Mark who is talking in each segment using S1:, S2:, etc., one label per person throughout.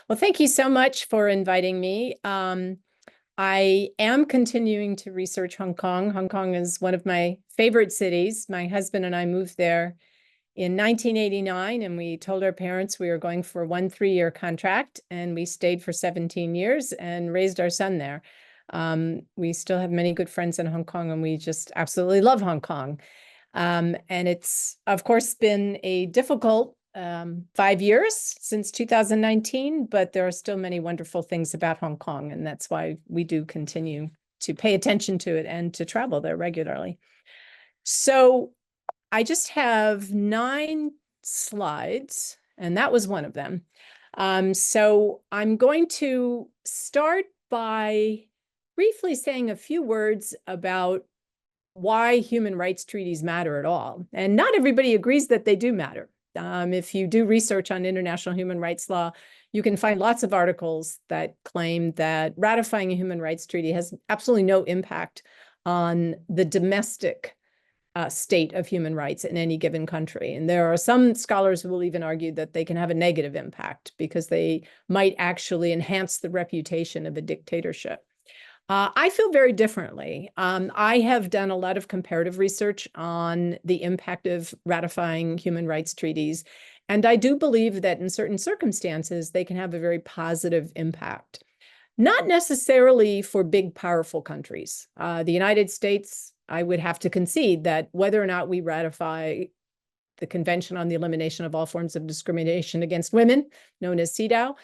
S1: Well, thank you so much for inviting me. I am continuing to research Hong Kong. Hong Kong is one of my favorite cities. My husband and I moved there in 1989, and we told our parents we were going for one 3-year contract, and we stayed for 17 years and raised our son there. We still have many good friends in Hong Kong, and we just absolutely love Hong Kong. And it's, of course, been a difficult 5 years since 2019, but there are still many wonderful things about Hong Kong, and that's why we do continue to pay attention to it and to travel there regularly. So I just have 9 slides, and that was one of them. So I'm going to start by briefly saying a few words about why human rights treaties matter at all. And not everybody agrees that they do matter. If you do research on international human rights law, you can find lots of articles that claim that ratifying a human rights treaty has absolutely no impact on the domestic state of human rights in any given country. And there are some scholars who will even argue that they can have a negative impact because they might actually enhance the reputation of a dictatorship. I feel very differently. I have done a lot of comparative research on the impact of ratifying human rights treaties, and I do believe that in certain circumstances, they can have a very positive impact. Not necessarily for big, powerful countries. The United States, I would have to concede that whether or not we ratify the Convention on the Elimination of All Forms of Discrimination Against Women, known as CEDAW,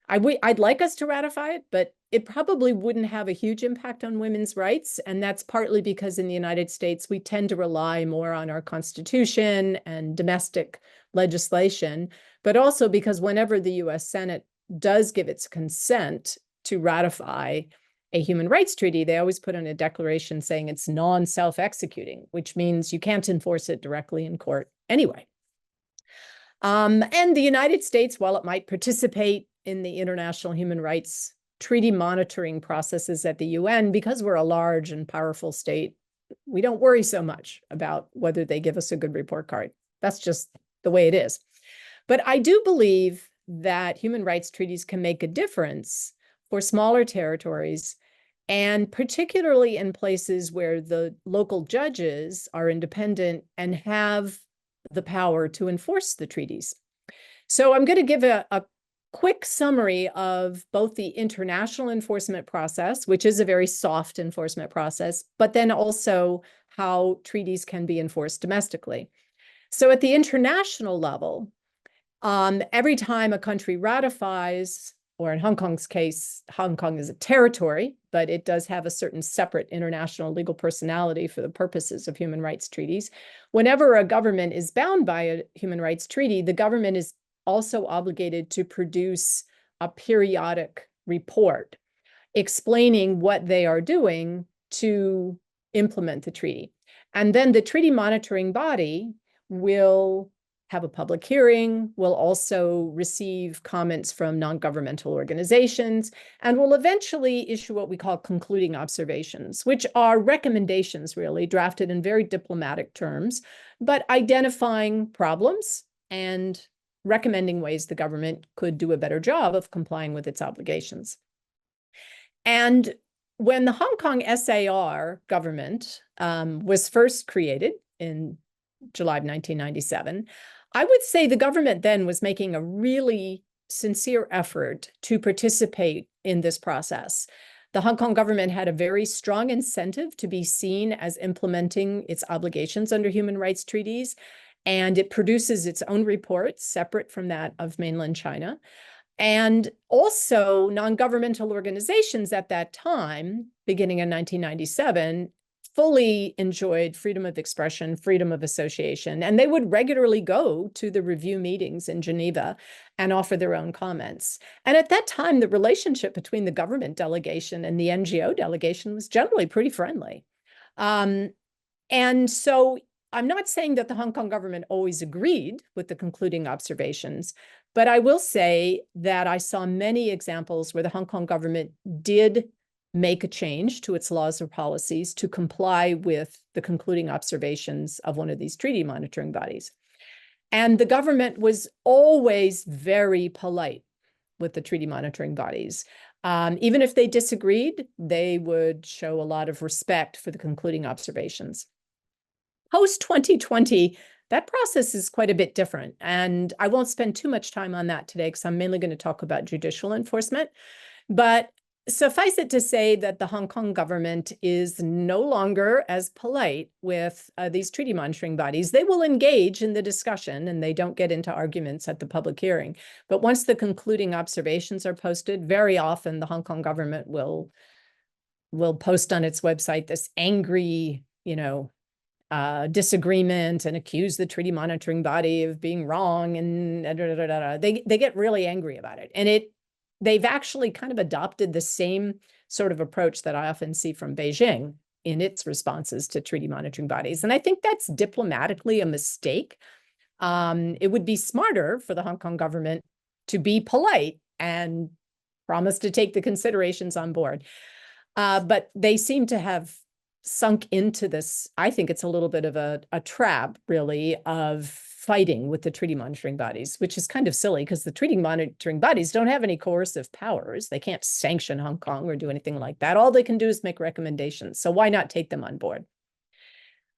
S1: I'd like us to ratify it, but it probably wouldn't have a huge impact on women's rights. And that's partly because in the United States, we tend to rely more on our Constitution and domestic legislation, but also because whenever the US Senate does give its consent to ratify a human rights treaty, they always put in a declaration saying it's non-self-executing, which means you can't enforce it directly in court anyway. And the United States, while it might participate in the international human rights treaty monitoring processes at the UN, because we're a large and powerful state, we don't worry so much about whether they give us a good report card. That's just the way it is. But I do believe that human rights treaties can make a difference for smaller territories, and particularly in places where the local judges are independent and have the power to enforce the treaties. So I'm going to give a quick summary of both the international enforcement process, which is a very soft enforcement process, but then also how treaties can be enforced domestically. So at the international level, every time a country ratifies, or in Hong Kong's case, Hong Kong is a territory, but it does have a certain separate international legal personality for the purposes of human rights treaties. Whenever a government is bound by a human rights treaty, the government is also obligated to produce a periodic report explaining what they are doing to implement the treaty. And then the treaty monitoring body will have a public hearing, will also receive comments from non-governmental organizations, and will eventually issue what we call concluding observations, which are recommendations really drafted in very diplomatic terms, but identifying problems and recommending ways the government could do a better job of complying with its obligations. And when the Hong Kong SAR government was first created in July of 1997, I would say the government then was making a really sincere effort to participate in this process. The Hong Kong government had a very strong incentive to be seen as implementing its obligations under human rights treaties, and it produces its own reports separate from that of mainland China. And also non-governmental organizations at that time, beginning in 1997, fully enjoyed freedom of expression, freedom of association, and they would regularly go to the review meetings in Geneva and offer their own comments. And at that time, the relationship between the government delegation and the NGO delegation was generally pretty friendly. And so I'm not saying that the Hong Kong government always agreed with the concluding observations, but I will say that I saw many examples where the Hong Kong government did make a change to its laws or policies to comply with the concluding observations of one of these treaty monitoring bodies. And the government was always very polite with the treaty monitoring bodies. Even if they disagreed, they would show a lot of respect for the concluding observations. Post-2020, that process is quite a bit different. And I won't spend too much time on that today because I'm mainly going to talk about judicial enforcement. But suffice it to say that the Hong Kong government is no longer as polite with these treaty monitoring bodies. They will engage in the discussion and they don't get into arguments at the public hearing. But once the concluding observations are posted, very often the Hong Kong government will post on its website this angry, disagreement and accuse the treaty monitoring body of being wrong, and they get really angry about it. And they've actually kind of adopted the same sort of approach that I often see from Beijing in its responses to treaty monitoring bodies. And I think that's diplomatically a mistake. It would be smarter for the Hong Kong government to be polite and promise to take the considerations on board. But they seem to have sunk into this. I think it's a little bit of a trap, really, of fighting with the treaty monitoring bodies, which is kind of silly because the treaty monitoring bodies don't have any coercive powers. They can't sanction Hong Kong or do anything like that. All they can do is make recommendations. So why not take them on board?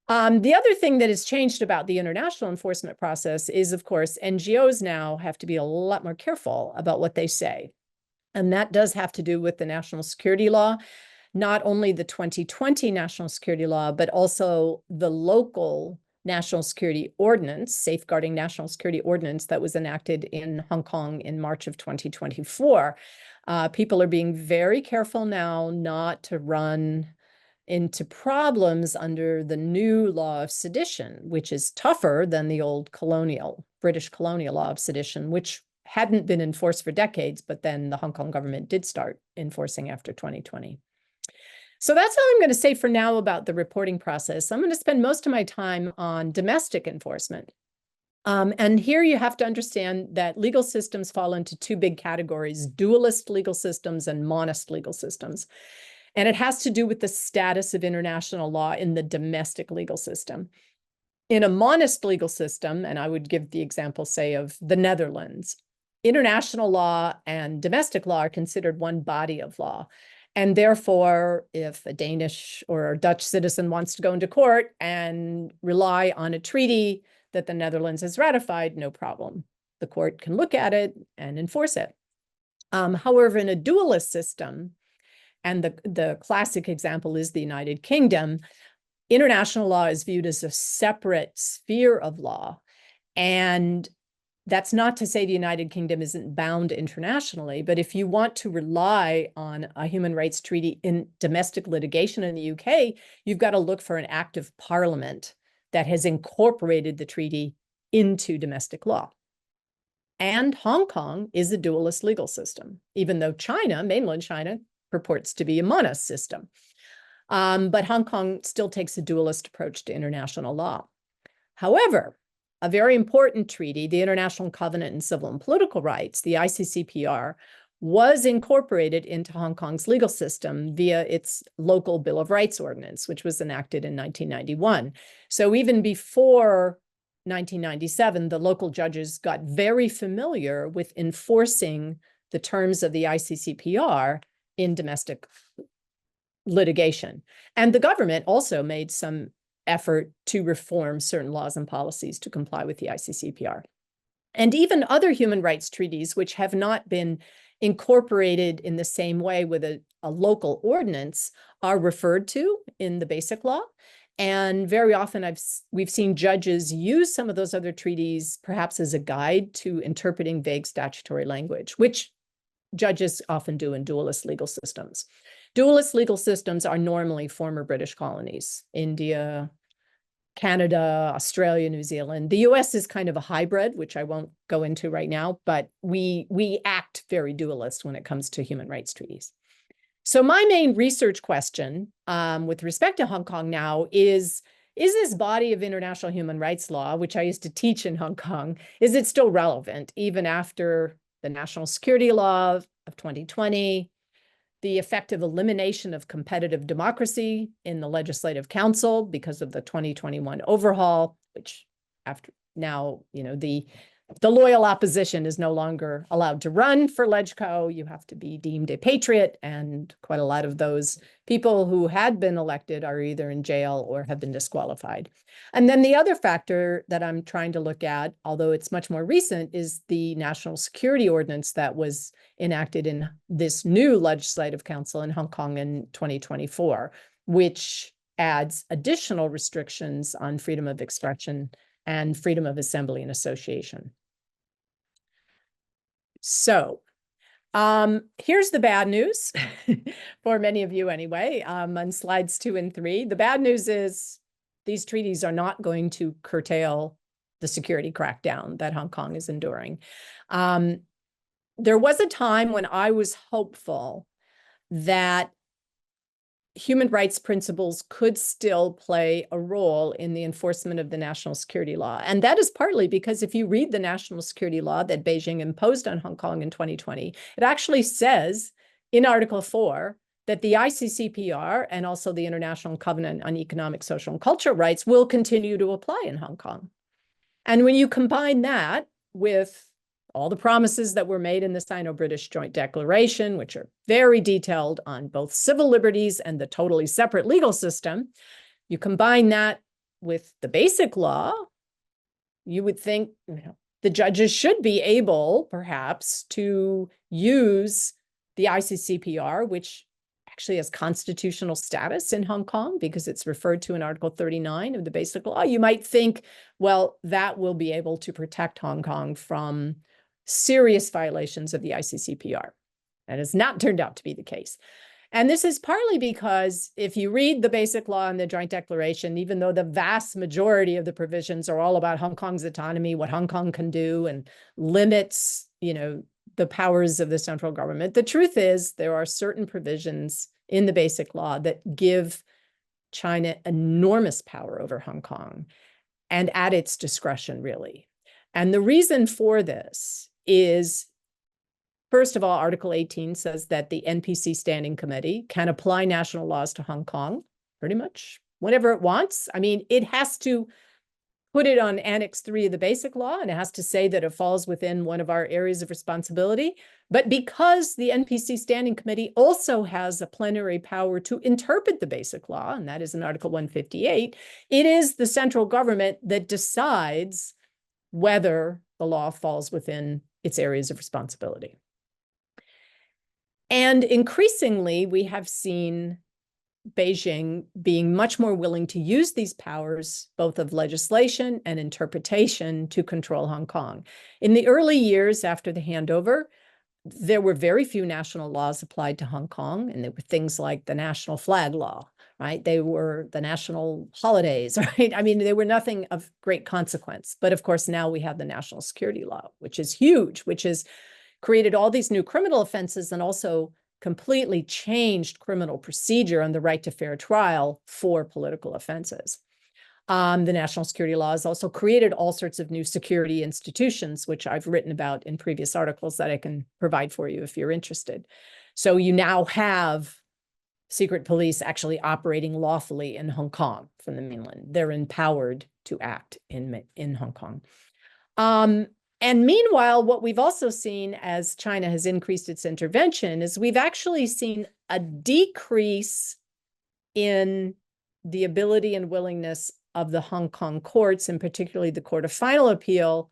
S1: The other thing that has changed about the international enforcement process is, of course, NGOs now have to be a lot more careful about what they say. And that does have to do with the national security law, not only the 2020 national security law, but also the local national security ordinance, safeguarding national security ordinance that was enacted in Hong Kong in March of 2024. People are being very careful now not to run into problems under the new law of sedition, which is tougher than the old British colonial law of sedition, which hadn't been enforced for decades, but then the Hong Kong government did start enforcing after 2020. So that's all I'm going to say for now about the reporting process. I'm going to spend most of my time on domestic enforcement. And here you have to understand that legal systems fall into two big categories: dualist legal systems and monist legal systems. And it has to do with the status of international law in the domestic legal system. In a monist legal system, and I would give the example, say, of the Netherlands, international law and domestic law are considered one body of law. And therefore, if a Danish or a Dutch citizen wants to go into court and rely on a treaty that the Netherlands has ratified, no problem. The court can look at it and enforce it. However, in a dualist system, and the classic example is the United Kingdom, international law is viewed as a separate sphere of law. And that's not to say the United Kingdom isn't bound internationally, but if you want to rely on a human rights treaty in domestic litigation in the UK, you've got to look for an act of parliament that has incorporated the treaty into domestic law. And Hong Kong is a dualist legal system, even though China, mainland China, purports to be a monist system. But Hong Kong still takes a dualist approach to international law. However, a very important treaty, the International Covenant on Civil and Political Rights, the ICCPR, was incorporated into Hong Kong's legal system via its local Bill of Rights ordinance, which was enacted in 1991. So even before 1997, the local judges got very familiar with enforcing the terms of the ICCPR in domestic litigation. And the government also made some effort to reform certain laws and policies to comply with the ICCPR. And even other human rights treaties, which have not been incorporated in the same way with a local ordinance, are referred to in the basic law. And very often we've seen judges use some of those other treaties perhaps as a guide to interpreting vague statutory language, which judges often do in dualist legal systems. Dualist legal systems are normally former British colonies: India, Canada, Australia, New Zealand. The US is kind of a hybrid, which I won't go into right now, but we act very dualist when it comes to human rights treaties. So my main research question with respect to Hong Kong now is this body of international human rights law, which I used to teach in Hong Kong, is it still relevant even after the national security law of 2020, the effective elimination of competitive democracy in the Legislative Council because of the 2021 overhaul, which after now, the the loyal opposition is no longer allowed to run for LegCo. You have to be deemed a patriot, and quite a lot of those people who had been elected are either in jail or have been disqualified. And then the other factor that I'm trying to look at, although it's much more recent, is the national security ordinance that was enacted in this new legislative council in Hong Kong in 2024, which adds additional restrictions on freedom of expression and freedom of assembly and association. So here's the bad news for many of you anyway, on slides 2 and 3. The bad news is these treaties are not going to curtail the security crackdown that Hong Kong is enduring. There was a time when I was hopeful that human rights principles could still play a role in the enforcement of the national security law. And that is partly because if you read the national security law that Beijing imposed on Hong Kong in 2020, it actually says in Article 4 that the ICCPR and also the International Covenant on Economic, Social, and Cultural Rights will continue to apply in Hong Kong. And when you combine that with all the promises that were made in the Sino-British Joint Declaration, which are very detailed on both civil liberties and the totally separate legal system, you combine that with the basic law, you would think, the judges should be able, perhaps, to use the ICCPR, which actually has constitutional status in Hong Kong because it's referred to in Article 39 of the Basic Law. You might think, well, that will be able to protect Hong Kong from serious violations of the ICCPR. That has not turned out to be the case. And this is partly because if you read the Basic Law and the Joint Declaration, even though the vast majority of the provisions are all about Hong Kong's autonomy, what Hong Kong can do, and limits, the powers of the central government, the truth is there are certain provisions in the Basic Law that give China enormous power over Hong Kong and at its discretion, really. And the reason for this is, first of all, Article 18 says that the NPC Standing Committee can apply national laws to Hong Kong pretty much whenever it wants. I mean, it has to put it on Annex 3 of the Basic Law, and it has to say that it falls within one of our areas of responsibility. But because the NPC Standing Committee also has a plenary power to interpret the Basic Law, and that is in Article 158, it is the central government that decides whether the law falls within its areas of responsibility. And increasingly, we have seen Beijing being much more willing to use these powers, both of legislation and interpretation, to control Hong Kong. In the early years after the handover, there were very few national laws applied to Hong Kong, and there were things like the national flag law, right? They were the national holidays, right? I mean, they were nothing of great consequence. But of course, now we have the national security law, which is huge, which has created all these new criminal offenses and also completely changed criminal procedure and the right to fair trial for political offenses. The national security law has also created all sorts of new security institutions, which I've written about in previous articles that I can provide for you if you're interested. So you now have secret police actually operating lawfully in Hong Kong from the mainland. They're empowered to act in Hong Kong. And meanwhile, what we've also seen as China has increased its intervention is we've actually seen a decrease in the ability and willingness of the Hong Kong courts, and particularly the Court of Final Appeal,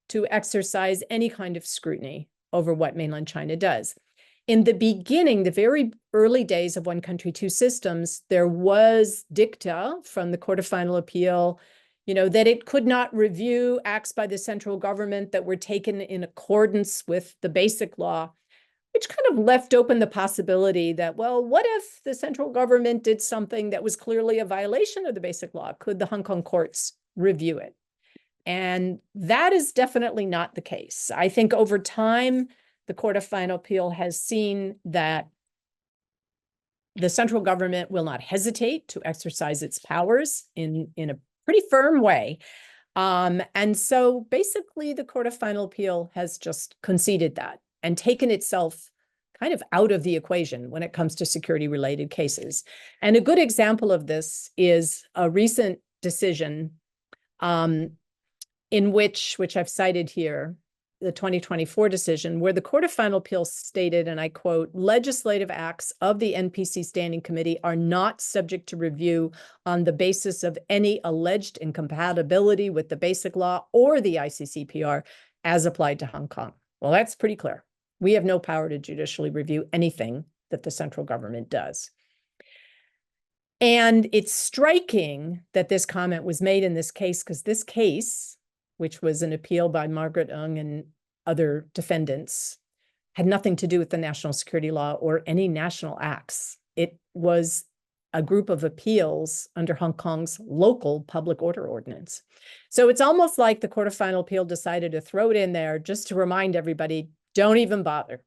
S1: to exercise any kind of scrutiny over what mainland China does. In the beginning, the very early days of One Country, Two Systems, there was dicta from the Court of Final Appeal, that it could not review acts by the central government that were taken in accordance with the Basic Law, which kind of left open the possibility that, well, what if the central government did something that was clearly a violation of the Basic Law? Could the Hong Kong courts review it? And that is definitely not the case. I think over time, the Court of Final Appeal has seen that the central government will not hesitate to exercise its powers in a pretty firm way. And so basically the Court of Final Appeal has just conceded that and taken itself kind of out of the equation when it comes to security-related cases. And a good example of this is a recent decision in in which I've cited here, the 2024 decision, where the Court of Final Appeal stated, and I quote, legislative acts of the NPC Standing Committee are not subject to review on the basis of any alleged incompatibility with the Basic Law or the ICCPR as applied to Hong Kong. Well, that's pretty clear. We have no power to judicially review anything that the central government does. And it's striking that this comment was made in this case, because this case, which was an appeal by Margaret Ng and other defendants, had nothing to do with the national security law or any national acts. It was a group of appeals under Hong Kong's local public order ordinance. So it's almost like the Court of Final Appeal decided to throw it in there just to remind everybody, don't even bother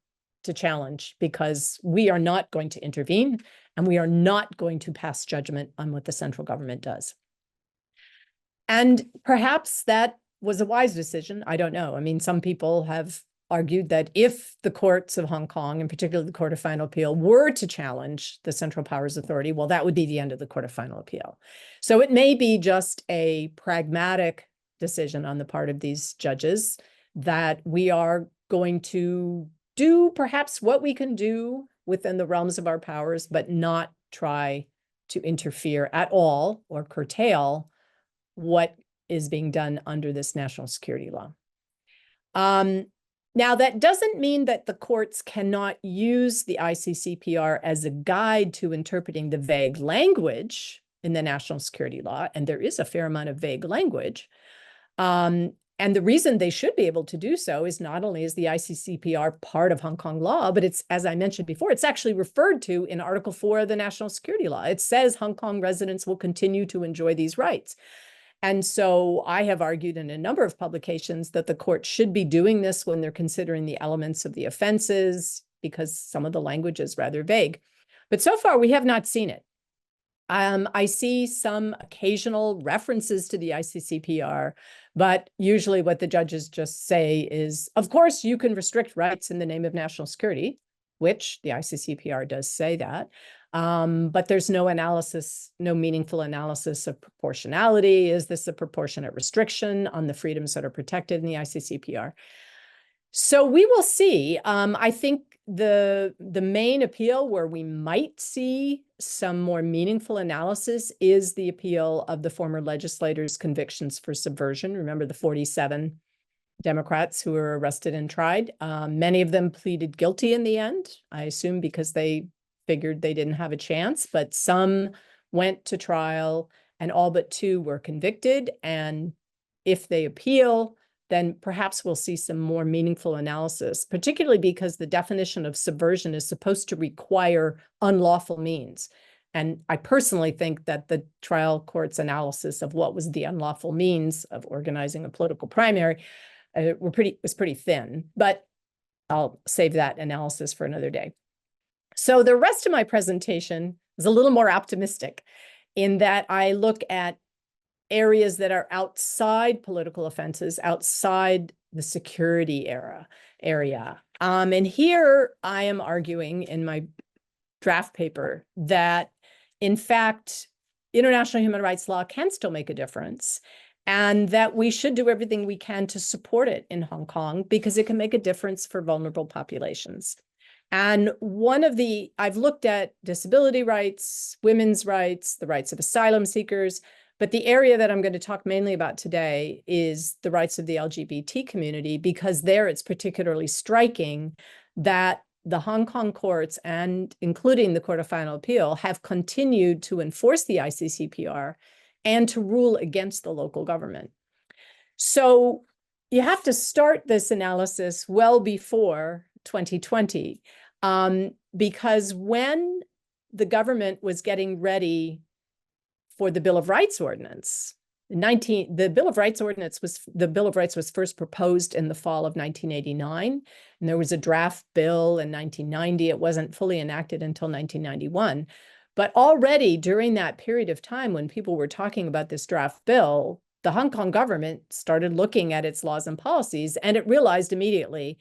S1: to challenge, because we are not going to intervene and we are not going to pass judgment on what the central government does. And perhaps that was a wise decision. I don't know. I mean, some people have argued that if the courts of Hong Kong, in particular the Court of Final Appeal, were to challenge the Central Powers Authority, well, that would be the end of the Court of Final Appeal. So it may be just a pragmatic decision on the part of these judges that we are going to do perhaps what we can do within the realms of our powers, but not try to interfere at all or curtail what is being done under this national security law. Now, that doesn't mean that the courts cannot use the ICCPR as a guide to interpreting the vague language in the national security law, and there is a fair amount of vague language. And the reason they should be able to do so is not only is the ICCPR part of Hong Kong law, but it's, as I mentioned before, it's actually referred to in Article 4 of the National Security Law. It says Hong Kong residents will continue to enjoy these rights. And so I have argued in a number of publications that the court should be doing this when they're considering the elements of the offenses, because some of the language is rather vague. But so far, we have not seen it. I see some occasional references to the ICCPR, but usually what the judges just say is, of course, you can restrict rights in the name of national security, which the ICCPR does say that. But there's no analysis, no meaningful analysis of proportionality. Is this a proportionate restriction on the freedoms that are protected in the ICCPR? So we will see. I think the main appeal where we might see some more meaningful analysis is the appeal of the former legislators' convictions for subversion. Remember the 47 Democrats who were arrested and tried. Many of them pleaded guilty in the end, I assume because they figured they didn't have a chance, but some went to trial and all but 2 were convicted. And if they appeal, then perhaps we'll see some more meaningful analysis, particularly because the definition of subversion is supposed to require unlawful means. And I personally think that the trial court's analysis of what was the unlawful means of organizing a political primary was pretty thin, but I'll save that analysis for another day. So the rest of my presentation is a little more optimistic in that I look at areas that are outside political offenses, outside the security area. And here I am arguing in my draft paper that, in fact, international human rights law can still make a difference, and that we should do everything we can to support it in Hong Kong because it can make a difference for vulnerable populations. And I've looked at disability rights, women's rights, the rights of asylum seekers, but the area that I'm going to talk mainly about today is the rights of the LGBT community, because there it's particularly striking that the Hong Kong courts, and including the Court of Final Appeal, have continued to enforce the ICCPR and to rule against the local government. So you have to start this analysis well before 2020, because when the government was getting ready for the Bill of Rights ordinance, the Bill of Rights was first proposed in the fall of 1989, and there was a draft bill in 1990. It wasn't fully enacted until 1991. But already during that period of time when people were talking about this draft bill, the Hong Kong government started looking at its laws and policies, and it realized immediately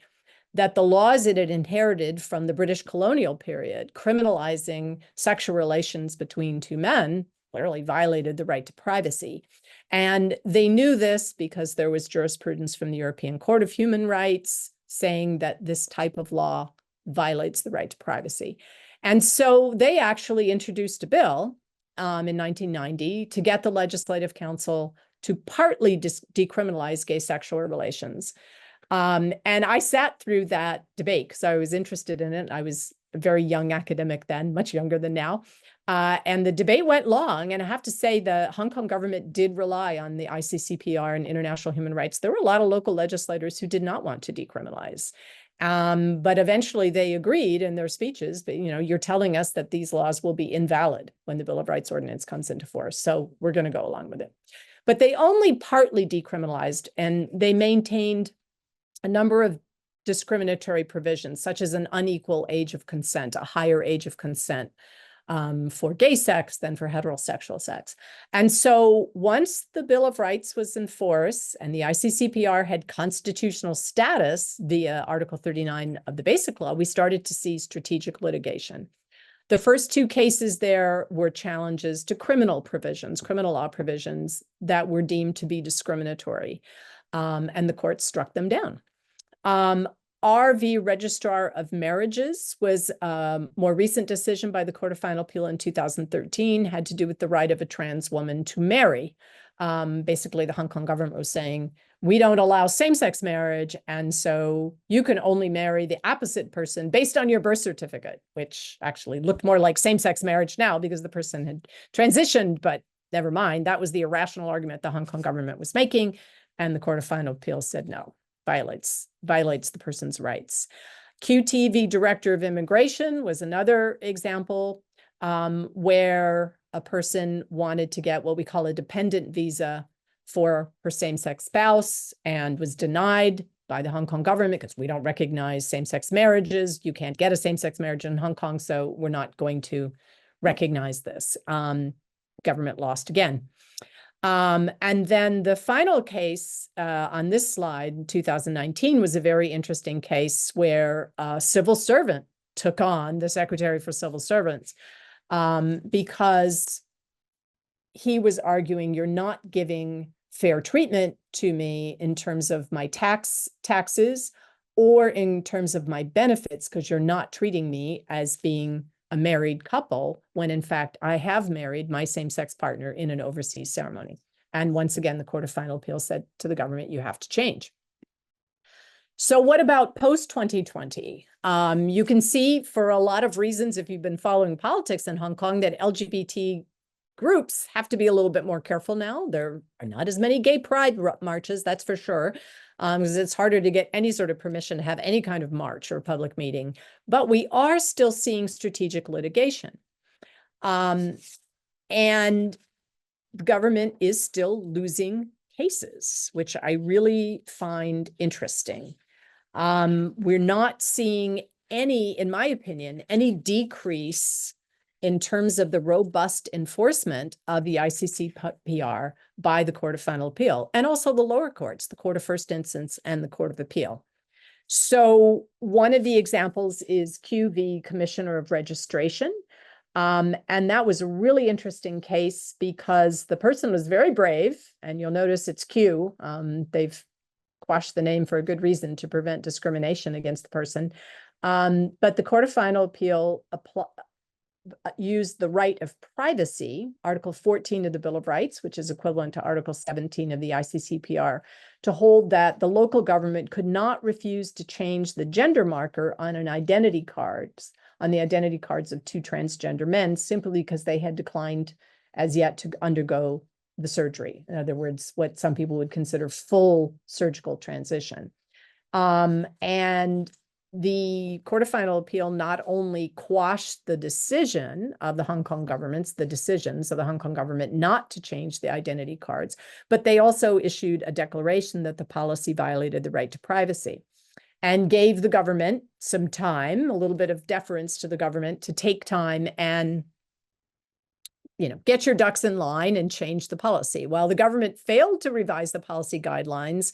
S1: that the laws it had inherited from the British colonial period, criminalizing sexual relations between 2 men, clearly violated the right to privacy. And they knew this because there was jurisprudence from the European Court of Human Rights saying that this type of law violates the right to privacy. And so they actually introduced a bill in 1990 to get the Legislative Council to partly decriminalize gay sexual relations. And I sat through that debate because I was interested in it. I was a very young academic then, much younger than now. And the debate went long. And I have to say, the Hong Kong government did rely on the ICCPR and international human rights. There were a lot of local legislators who did not want to decriminalize. But eventually they agreed in their speeches, but you're telling us that these laws will be invalid when the Bill of Rights ordinance comes into force. So we're going to go along with it. But they only partly decriminalized, and they maintained a number of discriminatory provisions, such as an unequal age of consent, a higher age of consent for gay sex than for heterosexual sex. And so once the Bill of Rights was in force and the ICCPR had constitutional status via Article 39 of the Basic Law, we started to see strategic litigation. The first two cases there were challenges to criminal provisions, criminal law provisions that were deemed to be discriminatory, and the court struck them down. RV Registrar of Marriages was a more recent decision by the Court of Final Appeal in 2013, had to do with the right of a trans woman to marry. Basically, the Hong Kong government was saying, we don't allow same-sex marriage, and so you can only marry the opposite person based on your birth certificate, which actually looked more like same-sex marriage now because the person had transitioned, but never mind. That was the irrational argument the Hong Kong government was making, and the Court of Final Appeal said no. Violates the person's rights. QTV Director of Immigration was another example where a person wanted to get what we call a dependent visa for her same-sex spouse and was denied by the Hong Kong government because we don't recognize same-sex marriages. You can't get a same-sex marriage in Hong Kong, so we're not going to recognize this. Government lost again. And then the final case on this slide in 2019 was a very interesting case where a civil servant took on the Secretary for Civil Servants because he was arguing, you're not giving fair treatment to me in terms of my taxes or in terms of my benefits, because you're not treating me as being a married couple, when in fact I have married my same-sex partner in an overseas ceremony. And once again, the Court of Final Appeal said to the government, you have to change. So what about post-2020? You can see, for a lot of reasons, if you've been following politics in Hong Kong, that LGBT groups have to be a little bit more careful now. There are not as many gay pride marches, that's for sure, because it's harder to get any sort of permission to have any kind of march or public meeting. But we are still seeing strategic litigation. And the government is still losing cases, which I really find interesting. We're not seeing any, in my opinion, any decrease in terms of the robust enforcement of the ICCPR by the Court of Final Appeal, and also the lower courts, the Court of First Instance and the Court of Appeal. So one of the examples is QV Commissioner of Registration. And that was a really interesting case because the person was very brave, and you'll notice it's Q. They've quashed the name for a good reason, to prevent discrimination against the person. But the Court of Final Appeal used the right of privacy, Article 14 of the Bill of Rights, which is equivalent to Article 17 of the ICCPR, to hold that the local government could not refuse to change the gender marker on the identity cards of two transgender men, simply because they had declined as yet to undergo the surgery. In other words, what some people would consider full surgical transition. And the Court of Final Appeal not only quashed the decision of the Hong Kong government, the decisions of the Hong Kong government not to change the identity cards, but they also issued a declaration that the policy violated the right to privacy, and gave the government some time, a little bit of deference to the government, to take time and, get your ducks in line and change the policy. Well, the government failed to revise the policy guidelines,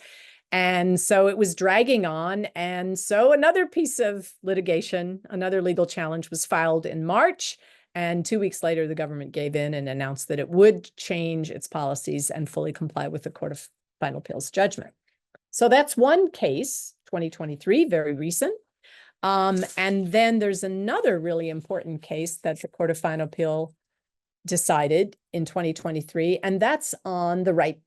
S1: and so it was dragging on. And so another piece of litigation, another legal challenge, was filed in March. And 2 weeks later, the government gave in and announced that it would change its policies and fully comply with the Court of Final Appeals judgment. So that's one case, 2023, very recent. And then there's another really important case that the Court of Final Appeal decided in 2023, and that's on the right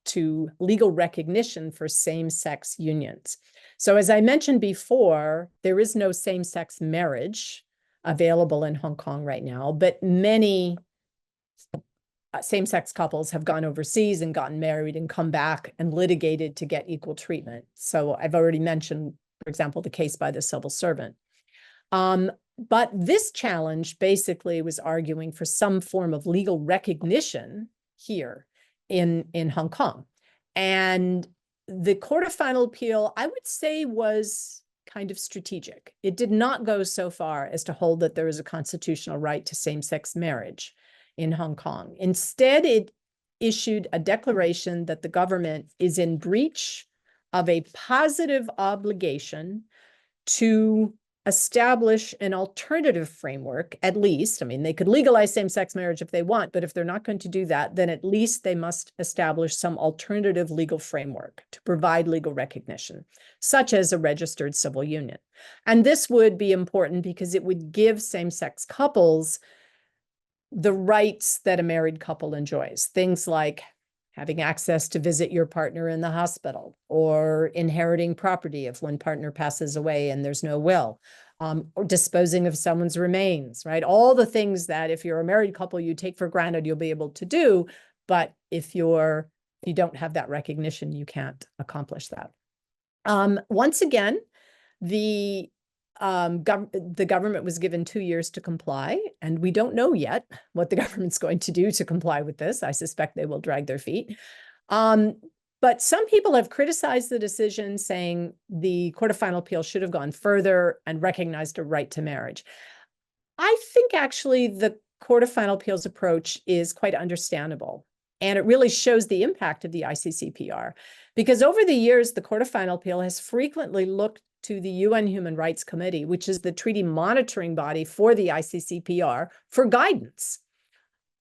S1: to legal recognition for same-sex unions. So as I mentioned before, there is no same-sex marriage available in Hong Kong right now, but many same-sex couples have gone overseas and gotten married and come back and litigated to get equal treatment. So I've already mentioned, for example, the case by the civil servant. But this challenge basically was arguing for some form of legal recognition here in Hong Kong. And the Court of Final Appeal, I would say, was kind of strategic. It did not go so far as to hold that there is a constitutional right to same-sex marriage in Hong Kong. Instead, it issued a declaration that the government is in breach of a positive obligation to establish an alternative framework, at least. I mean, they could legalize same-sex marriage if they want, but if they're not going to do that, then at least they must establish some alternative legal framework to provide legal recognition, such as a registered civil union. And this would be important because it would give same-sex couples the rights that a married couple enjoys, things like having access to visit your partner in the hospital, or inheriting property if one partner passes away and there's no will, or disposing of someone's remains, right? All the things that if you're a married couple, you take for granted you'll be able to do, but if you don't have that recognition, you can't accomplish that. Once again, the government was given 2 years to comply, and we don't know yet what the government's going to do to comply with this. I suspect they will drag their feet. But some people have criticized the decision, saying the Court of Final Appeal should have gone further and recognized a right to marriage. I think actually the Court of Final Appeal's approach is quite understandable, and it really shows the impact of the ICCPR, because over the years, the Court of Final Appeal has frequently looked to the UN Human Rights Committee, which is the treaty monitoring body for the ICCPR, for guidance.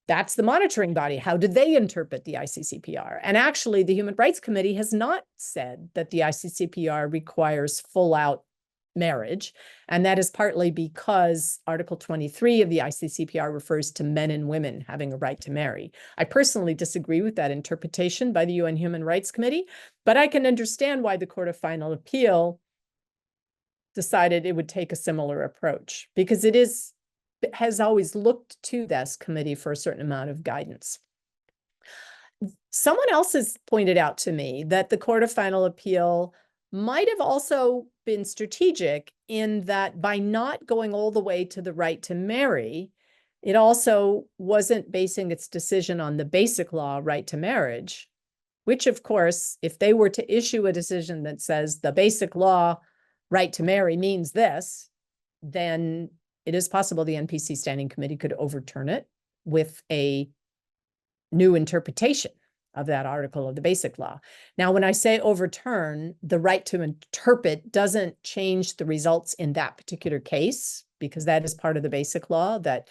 S1: That's the monitoring body. How did they interpret the ICCPR? And actually, the Human Rights Committee has not said that the ICCPR requires full-out marriage. And that is partly because Article 23 of the ICCPR refers to men and women having a right to marry. I personally disagree with that interpretation by the UN Human Rights Committee, but I can understand why the Court of Final Appeal decided it would take a similar approach, because it has always looked to this committee for a certain amount of guidance. Someone else has pointed out to me that the Court of Final Appeal might have also been strategic in that by not going all the way to the right to marry, it also wasn't basing its decision on the basic law right to marriage, which of course, if they were to issue a decision that says the basic law right to marry means this, then it is possible the NPC Standing Committee could overturn it with a new interpretation of that article of the basic law. Now, when I say overturn, the right to interpret doesn't change the results in that particular case, because that is part of the basic law, that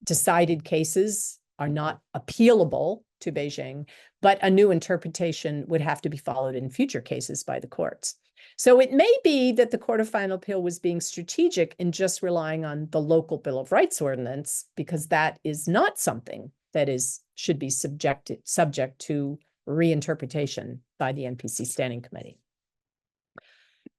S1: decided cases are not appealable to Beijing, but a new interpretation would have to be followed in future cases by the courts. So it may be that the Court of Final Appeal was being strategic in just relying on the local Bill of Rights ordinance, because that is not something that should be subject to reinterpretation by the NPC Standing Committee.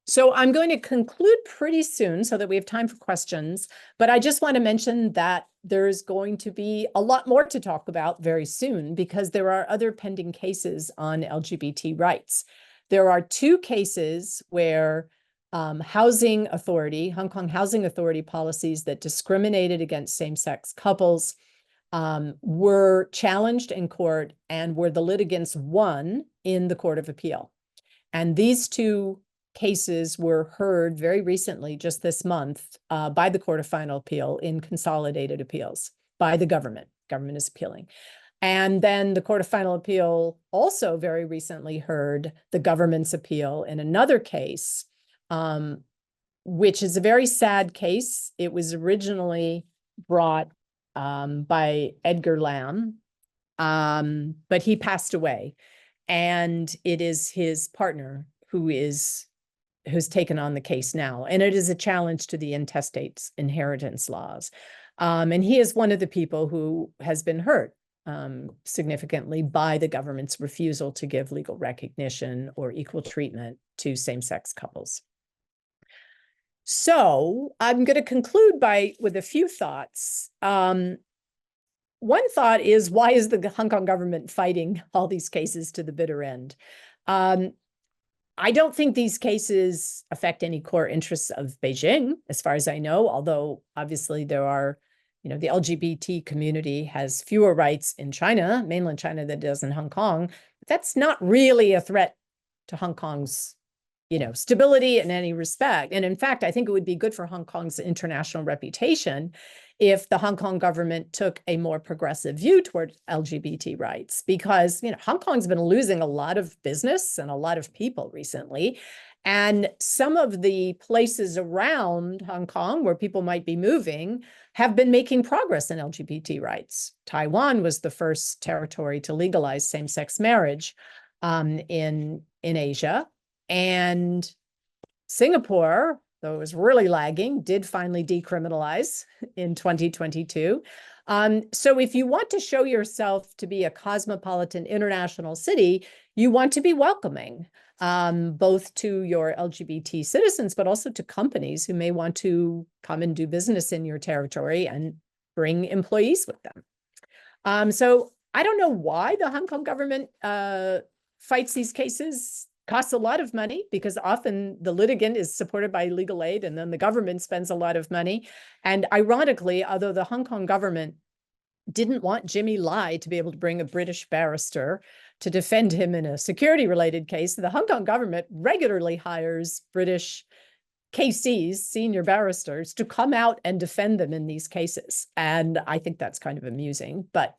S1: So I'm going to conclude pretty soon so that we have time for questions, but I just want to mention that there's going to be a lot more to talk about very soon, because there are other pending cases on LGBT rights. There are 2 cases where Hong Kong Housing Authority policies that discriminated against same-sex couples were challenged in court, and where the litigants won in the Court of Appeal. And these 2 cases were heard very recently, just this month, by the Court of Final Appeal in consolidated appeals by the government. Government is appealing. And then the Court of Final Appeal also very recently heard the government's appeal in another case, which is a very sad case. It was originally brought by Edgar Lamb, but he passed away. And it is his partner who's taken on the case now. And it is a challenge to the intestate inheritance laws. And he is one of the people who has been hurt significantly by the government's refusal to give legal recognition or equal treatment to same-sex couples. So I'm going to conclude with a few thoughts. One thought is, why is the Hong Kong government fighting all these cases to the bitter end? I don't think these cases affect any core interests of Beijing, as far as I know, although obviously there are, the LGBT community has fewer rights in China, mainland China, than it does in Hong Kong. But that's not really a threat to Hong Kong's stability in any respect. And in fact, I think it would be good for Hong Kong's international reputation if the Hong Kong government took a more progressive view toward LGBT rights, because, Hong Kong's been losing a lot of business and a lot of people recently. And some of the places around Hong Kong where people might be moving have been making progress in LGBT rights. Taiwan was the first territory to legalize same-sex marriage in Asia. And Singapore, though it was really lagging, did finally decriminalize in 2022. So if you want to show yourself to be a cosmopolitan international city, you want to be welcoming, both to your LGBT citizens, but also to companies who may want to come and do business in your territory and bring employees with them. So I don't know why the Hong Kong government fights these cases. Costs a lot of money because often the litigant is supported by legal aid and then the government spends a lot of money. And ironically, although the Hong Kong government didn't want Jimmy Lai to be able to bring a British barrister to defend him in a security-related case, the Hong Kong government regularly hires British KCs, senior barristers, to come out and defend them in these cases. And I think that's kind of amusing, but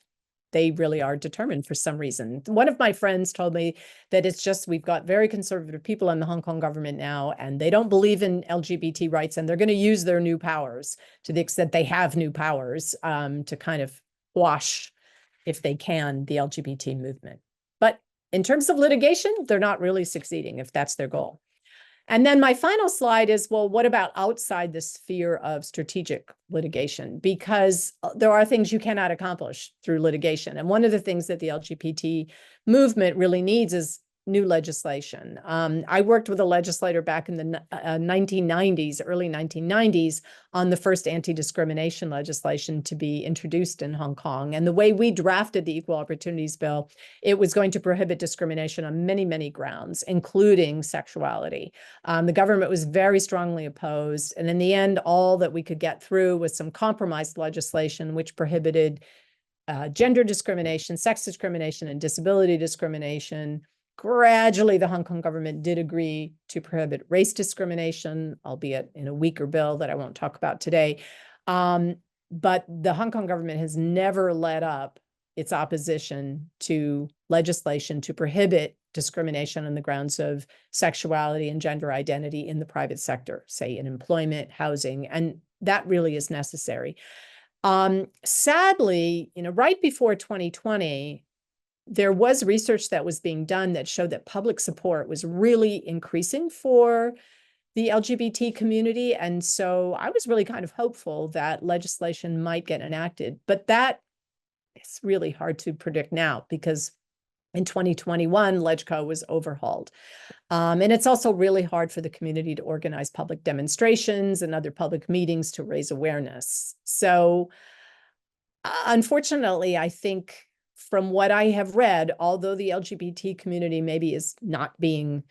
S1: they really are determined for some reason. One of my friends told me that it's just, we've got very conservative people in the Hong Kong government now, and they don't believe in LGBT rights, and they're going to use their new powers, to the extent they have new powers, to kind of quash, if they can, the LGBT movement. But in terms of litigation, they're not really succeeding if that's their goal. And then my final slide is, well, what about outside the sphere of strategic litigation? Because there are things you cannot accomplish through litigation. And one of the things that the LGBT movement really needs is new legislation. I worked with a legislator back in the 1990s, early 1990s, on the first anti-discrimination legislation to be introduced in Hong Kong. And the way we drafted the Equal Opportunities Bill, it was going to prohibit discrimination on many, many grounds, including sexuality. The government was very strongly opposed. And in the end, all that we could get through was some compromised legislation, which prohibited gender discrimination, sex discrimination, and disability discrimination. Gradually, the Hong Kong government did agree to prohibit race discrimination, albeit in a weaker bill that I won't talk about today. But the Hong Kong government has never let up its opposition to legislation to prohibit discrimination on the grounds of sexuality and gender identity in the private sector, say in employment, housing, and that really is necessary. Sadly, right before 2020, there was research that was being done that showed that public support was really increasing for the LGBT community. And so I was really kind of hopeful that legislation might get enacted, but that is really hard to predict now because in 2021, LegCo was overhauled. And it's also really hard for the community to organize public demonstrations and other public meetings to raise awareness. So unfortunately, I think from what I have read, although the LGBT community maybe is not being,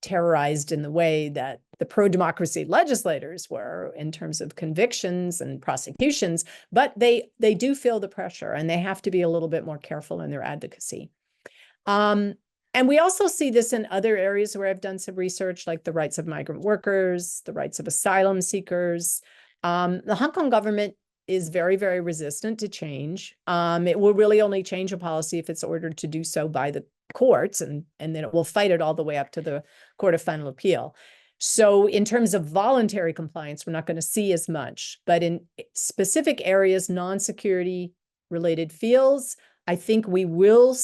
S1: terrorized in the way that the pro-democracy legislators were in terms of convictions and prosecutions, but they do feel the pressure and they have to be a little bit more careful in their advocacy. And we also see this in other areas where I've done some research, like the rights of migrant workers, the rights of asylum seekers. The Hong Kong government is very, very resistant to change. It will really only change a policy if it's ordered to do so by the courts, and then it will fight it all the way up to the Court of Final Appeal. So in terms of voluntary compliance, we're not going to see as much, but in specific areas, non-security related fields, I think we will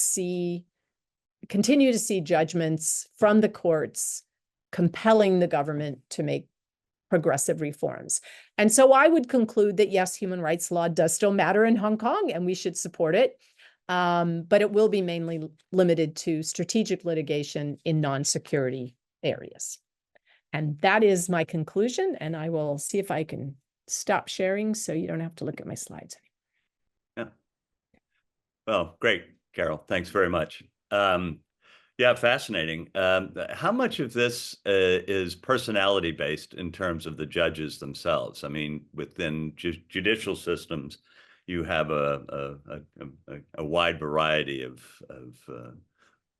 S1: continue to see judgments from the courts compelling the government to make progressive reforms. And so I would conclude that yes, human rights law does still matter in Hong Kong and we should support it. But it will be mainly limited to strategic litigation in non-security areas. And that is my conclusion. And I will see if I can stop sharing so you don't have to look at my slides.
S2: Yeah. Well, great, Carole. Thanks very much. Yeah, fascinating. How much of this is personality based in terms of the judges themselves? I mean, within judicial systems, you have a wide variety of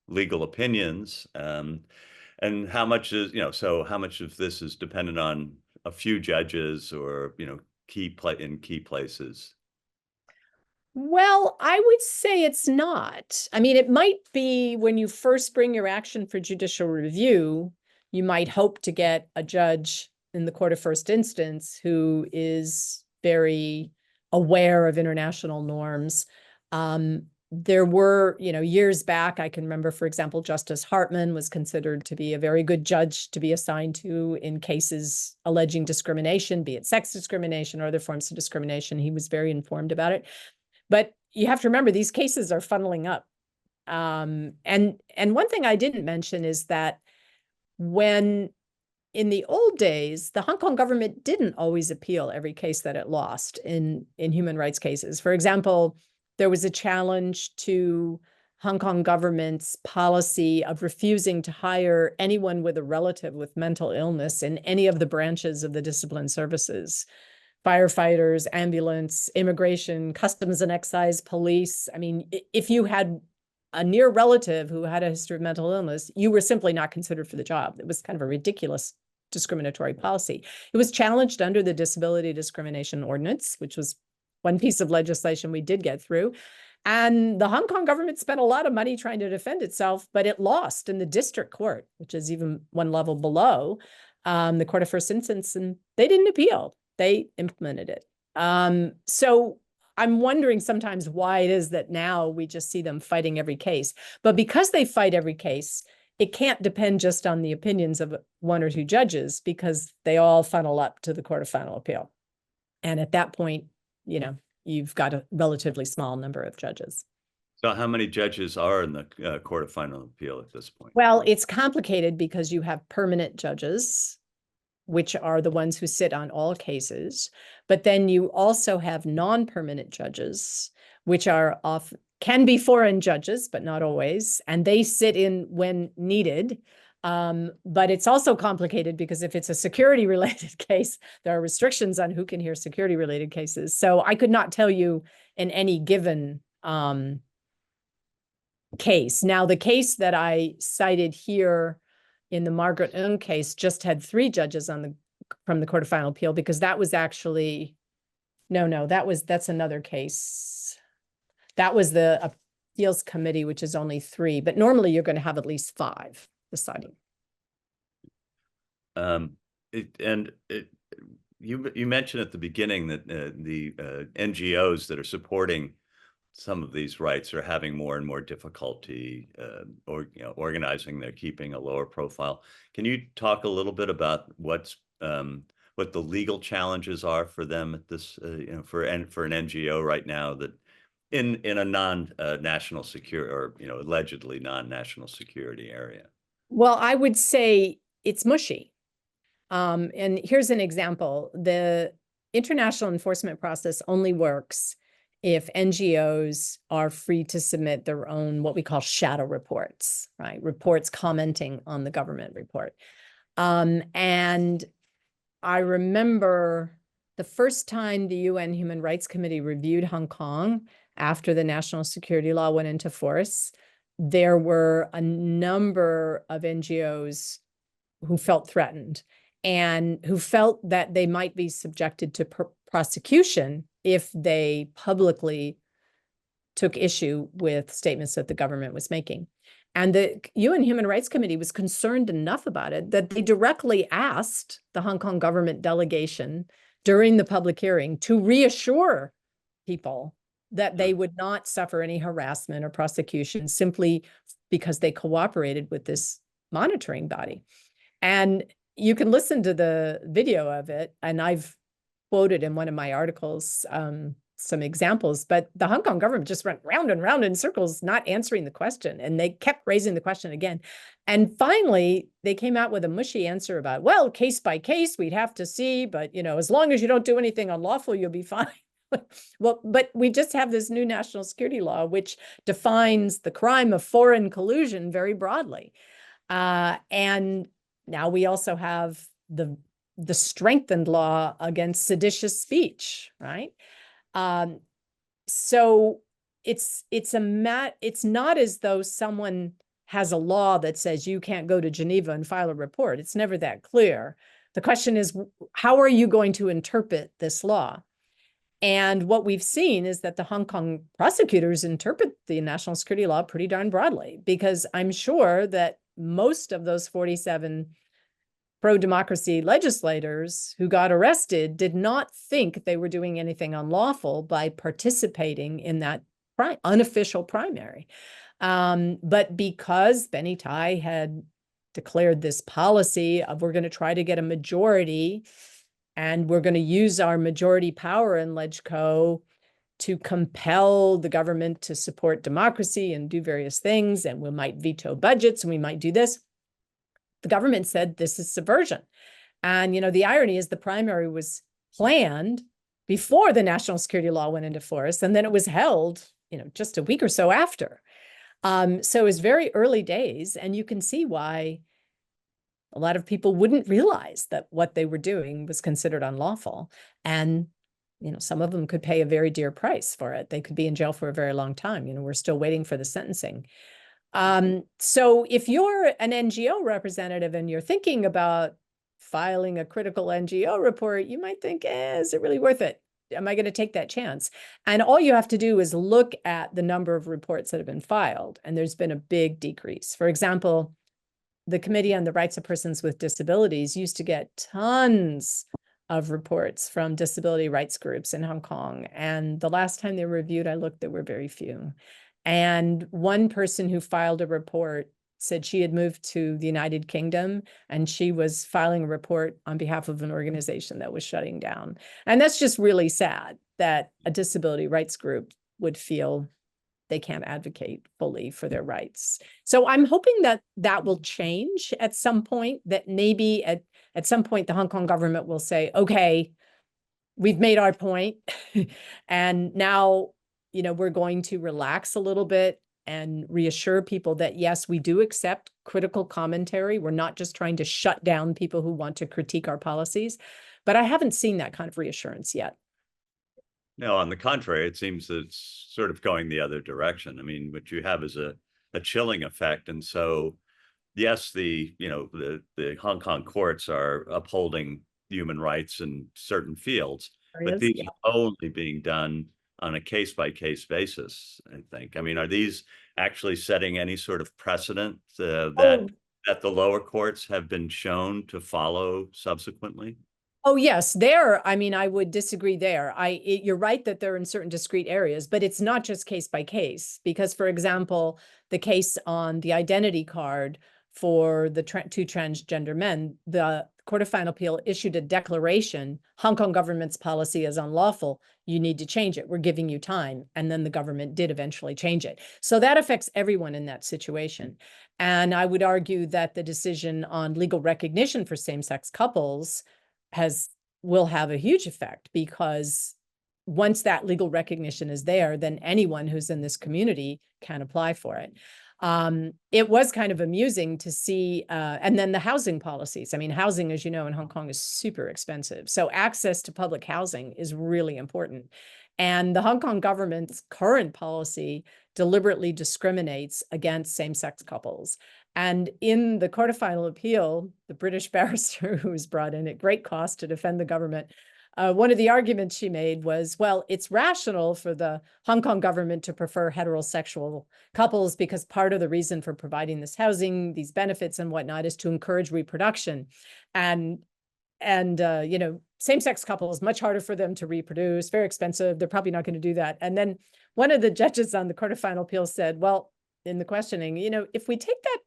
S2: legal opinions, and how much is so how much of this is dependent on a few judges or key places?
S1: Well, I would say it's not. I mean, it might be when you first bring your action for judicial review, you might hope to get a judge in the court of first instance who is very aware of international norms. There were, years back, I can remember, for example, Justice Hartman was considered to be a very good judge to be assigned to in cases alleging discrimination, be it sex discrimination or other forms of discrimination. He was very informed about it. But you have to remember, these cases are funneling up. And one thing I didn't mention is that when in the old days, the Hong Kong government didn't always appeal every case that it lost in human rights cases. For example, there was a challenge to Hong Kong government's policy of refusing to hire anyone with a relative with mental illness in any of the branches of the discipline services. Firefighters, ambulance, immigration, customs and excise, police. I mean, if you had a near relative who had a history of mental illness, you were simply not considered for the job. It was kind of a ridiculous discriminatory policy. It was challenged under the Disability Discrimination Ordinance, which was one piece of legislation we did get through. And the Hong Kong government spent a lot of money trying to defend itself, but it lost in the district court, which is even one level below the court of first instance, and they didn't appeal. They implemented it. So I'm wondering sometimes why it is that now we just see them fighting every case. But because they fight every case, it can't depend just on the opinions of one or two judges because they all funnel up to the Court of Final Appeal. And at that point, you've got a relatively small number of judges.
S2: So how many judges are in the Court of Final Appeal at this point?
S1: Well, it's complicated because you have permanent judges, which are the ones who sit on all cases. But then you also have non-permanent judges, which can be foreign judges, but not always. And they sit in when needed. But it's also complicated because if it's a security-related case, there are restrictions on who can hear security-related cases. So I could not tell you in any given case. Now, the case that I cited here in the Margaret Ng case just had 3 judges from the Court of Final Appeal because that was actually, that's another case. That was the appeals committee, which is only 3, but normally you're going to have at least 5 deciding.
S2: You mentioned at the beginning that the NGOs that are supporting some of these rights are having more and more difficulty organizing. They're keeping a lower profile. Can you talk a little bit about what the legal challenges are for them at this, for an NGO right now that in a non-national security or allegedly non-national security area?
S1: Well, I would say it's mushy. And here's an example: the international enforcement process only works if NGOs are free to submit their own, what we call shadow reports, right? Reports commenting on the government report. And I remember the first time the UN Human Rights Committee reviewed Hong Kong after the national security law went into force, there were a number of NGOs who felt threatened and who felt that they might be subjected to prosecution if they publicly took issue with statements that the government was making. And the UN Human Rights Committee was concerned enough about it that they directly asked the Hong Kong government delegation during the public hearing to reassure people that they would not suffer any harassment or prosecution simply because they cooperated with this monitoring body. And you can listen to the video of it, and I've quoted in one of my articles some examples, but the Hong Kong government just went round and round in circles, not answering the question. And they kept raising the question again. And finally, they came out with a mushy answer about, well, case by case, we'd have to see, but, you know, as long as you don't do anything unlawful, you'll be fine. Well, but we just have this new national security law, which defines the crime of foreign collusion very broadly. And now we also have the strengthened law against seditious speech, right? So it's not as though someone has a law that says you can't go to Geneva and file a report. It's never that clear. The question is, how are you going to interpret this law? And what we've seen is that the Hong Kong prosecutors interpret the national security law pretty darn broadly, because I'm sure that most of those 47 pro-democracy legislators who got arrested did not think they were doing anything unlawful by participating in that unofficial primary. But because Benny Tai had declared this policy of, we're going to try to get a majority, and we're going to use our majority power in LegCo to compel the government to support democracy and do various things, and we might veto budgets, and we might do this. The government said this is subversion. And, you know, the irony is the primary was planned before the national security law went into force, and then it was held, you know, just a week or so after. So it was very early days, and you can see why a lot of people wouldn't realize that what they were doing was considered unlawful. And, you know, some of them could pay a very dear price for it. They could be in jail for a very long time. You know, we're still waiting for the sentencing. So if you're an NGO representative and you're thinking about filing a critical NGO report, you might think, is it really worth it? Am I going to take that chance? And all you have to do is look at the number of reports that have been filed, and there's been a big decrease. For example, the Committee on the Rights of Persons with Disabilities used to get tons of reports from disability rights groups in Hong Kong. And the last time they were reviewed, I looked, there were very few. And one person who filed a report said she had moved to the United Kingdom, and she was filing a report on behalf of an organization that was shutting down. And that's just really sad that a disability rights group would feel they can't advocate fully for their rights. So I'm hoping that that will change at some point, that maybe at some point the Hong Kong government will say, okay, we've made our point. And now, you know, we're going to relax a little bit and reassure people that, yes, we do accept critical commentary. We're not just trying to shut down people who want to critique our policies. But I haven't seen that kind of reassurance yet.
S2: No, on the contrary, it seems that it's sort of going the other direction. I mean, what you have is a chilling effect. And so, yes, the Hong Kong courts are upholding human rights in certain fields, but these are only being done on a case-by-case basis, I think. I mean, are these actually setting any sort of precedent that the lower courts have been shown to follow subsequently?
S1: Oh, yes, there. I mean, I would disagree there. You're right that they're in certain discrete areas, but it's not just case by case, because, for example, the case on the identity card for the two transgender men, the Court of Final Appeal issued a declaration, Hong Kong government's policy is unlawful. You need to change it. We're giving you time. And then the government did eventually change it. So that affects everyone in that situation. And I would argue that the decision on legal recognition for same-sex couples will have a huge effect, because once that legal recognition is there, then anyone who's in this community can apply for it. It was kind of amusing to see, and then the housing policies. I mean, housing, as you know, in Hong Kong is super expensive. So access to public housing is really important. And the Hong Kong government's current policy deliberately discriminates against same-sex couples. And in the Court of Final Appeal, the British barrister who was brought in at great cost to defend the government one of the arguments she made was, well, it's rational for the Hong Kong government to prefer heterosexual couples because part of the reason for providing this housing, these benefits and whatnot, is to encourage reproduction. And you know, same-sex couples, much harder for them to reproduce, very expensive. They're probably not going to do that. And then one of the judges on the Court of Final Appeal said, well, in the questioning, you know, if we take that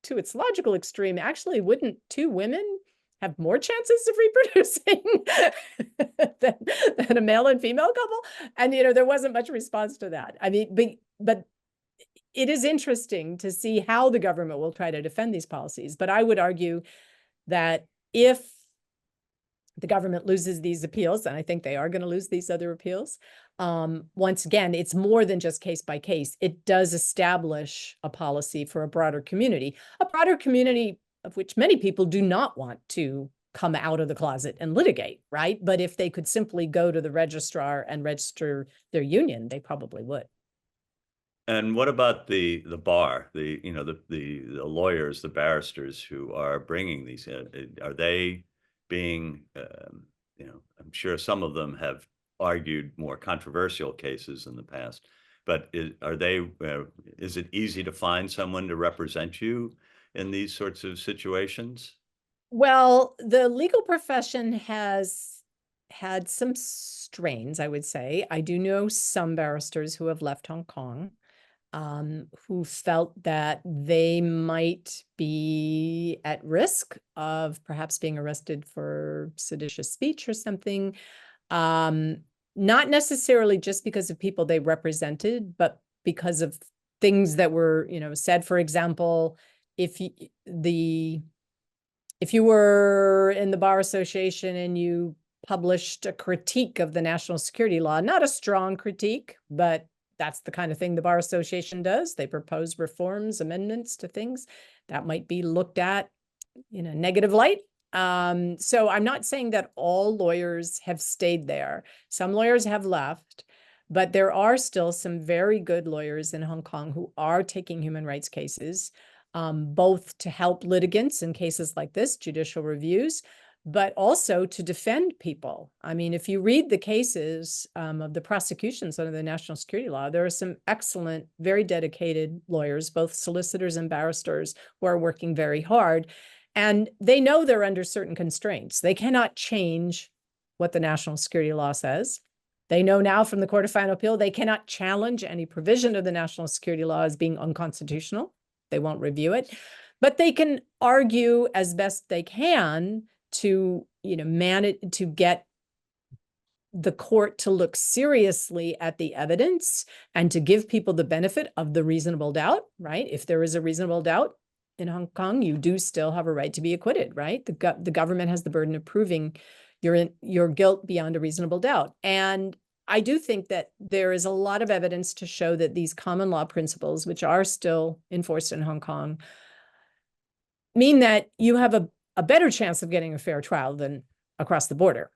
S1: to its logical extreme, actually, wouldn't two women have more chances of reproducing than a male and female couple? And, you know, there wasn't much response to that. I mean, but it is interesting to see how the government will try to defend these policies. But I would argue that if the government loses these appeals, and I think they are going to lose these other appeals, once again, it's more than just case by case. It does establish a policy for a broader community of which many people do not want to come out of the closet and litigate, right? But if they could simply go to the registrar and register their union, they probably would.
S2: And what about the bar, the lawyers, the barristers who are bringing these? Are they being, I'm sure some of them have argued more controversial cases in the past, but is it easy to find someone to represent you in these sorts of situations?
S1: Well, the legal profession has had some strains, I would say. I do know some barristers who have left Hong Kong, who felt that they might be at risk of perhaps being arrested for seditious speech or something. Not necessarily just because of people they represented, but because of things that were, said. For example, if you were in the Bar Association and you published a critique of the national security law, not a strong critique, but that's the kind of thing the Bar Association does. They propose reforms, amendments to things that might be looked at in a negative light. So I'm not saying that all lawyers have stayed there. Some lawyers have left, but there are still some very good lawyers in Hong Kong who are taking human rights cases, both to help litigants in cases like this, judicial reviews, but also to defend people. I mean, if you read the cases of the prosecutions under the national security law, there are some excellent, very dedicated lawyers, both solicitors and barristers, who are working very hard. And they know they're under certain constraints. They cannot change what the national security law says. They know now from the Court of Final Appeal, they cannot challenge any provision of the national security law as being unconstitutional. They won't review it, but they can argue as best they can to, manage to get the court to look seriously at the evidence and to give people the benefit of the reasonable doubt, right? If there is a reasonable doubt in Hong Kong, you do still have a right to be acquitted, right? The government has the burden of proving your guilt beyond a reasonable doubt. And I do think that there is a lot of evidence to show that these common law principles, which are still enforced in Hong Kong, mean that you have a better chance of getting a fair trial than across the border.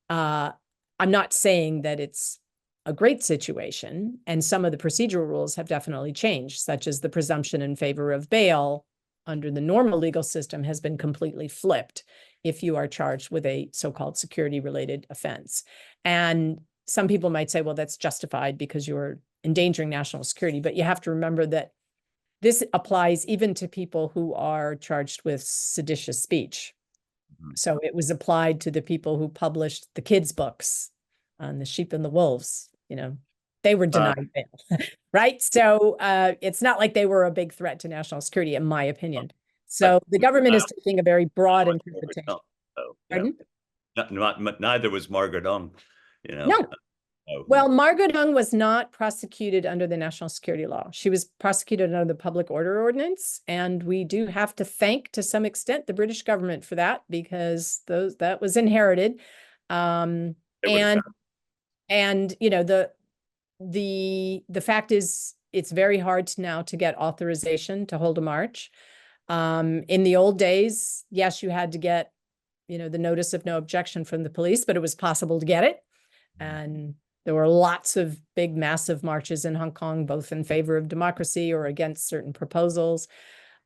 S1: I'm not saying that it's a great situation, and some of the procedural rules have definitely changed, such as the presumption in favor of bail under the normal legal system has been completely flipped if you are charged with a so-called security-related offense. And some people might say, well, that's justified because you're endangering national security, but you have to remember that this applies even to people who are charged with seditious speech. So it was applied to the people who published the kids' books on the sheep and the wolves. They were denied bail, right? So it's not like they were a big threat to national security, in my opinion. So the government is taking a very broad interpretation. Pardon?
S2: Neither was Margaret Ong.
S1: No. Well, Margaret Ong was not prosecuted under the national security law. She was prosecuted under the public order ordinance. And we do have to thank, to some extent, the British government for that, because that was inherited. The fact is, it's very hard now to get authorization to hold a march. In the old days, yes, you had to get, the notice of no objection from the police, but it was possible to get it. And there were lots of big, massive marches in Hong Kong, both in favor of democracy or against certain proposals.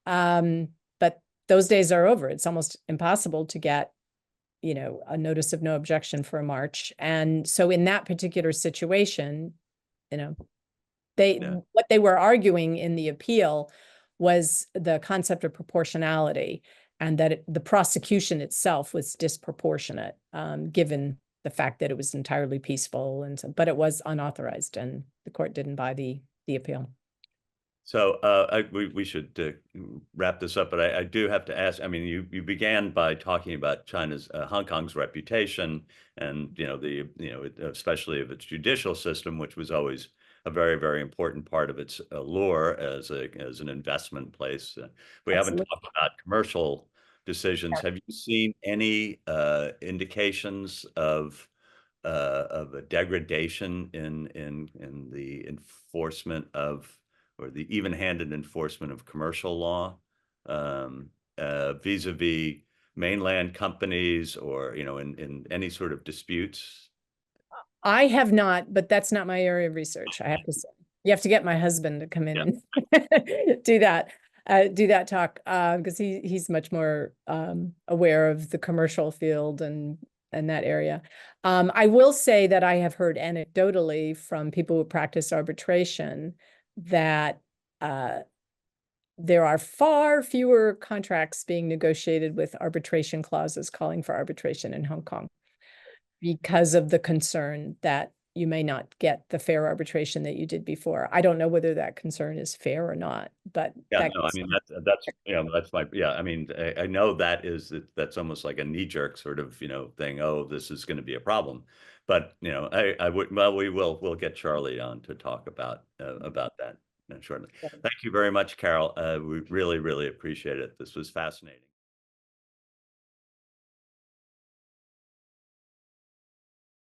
S1: But those days are over. It's almost impossible to get, a notice of no objection for a march. And so in that particular situation, what they were arguing in the appeal was the concept of proportionality, and that the prosecution itself was disproportionate, given the fact that it was entirely peaceful, but it was unauthorized, and the court didn't buy the appeal.
S2: So we should wrap this up, but I do have to ask. I mean, you began by talking about China's Hong Kong's reputation, and especially of its judicial system, which was always a very, very important part of its allure as an investment place. We haven't talked about commercial decisions. Have you seen any indications of a degradation in the enforcement of, or the even-handed enforcement of commercial law, vis-a-vis mainland companies, or in any sort of disputes?
S1: I have not, but that's not my area of research, I have to say. You have to get my husband to come in and do that talk, because he's much more aware of the commercial field and that area. I will say that I have heard anecdotally from people who practice arbitration that there are far fewer contracts being negotiated with arbitration clauses calling for arbitration in Hong Kong, because of the concern that you may not get the fair arbitration that you did before. I don't know whether that concern is fair or not, but
S2: I mean, that's my, I mean, I know that's almost like a knee-jerk sort of thing. Oh, this is going to be a problem, but we'll get Charlie on to talk about that shortly. Thank you very much, Carole. We really, really appreciate it. This was fascinating.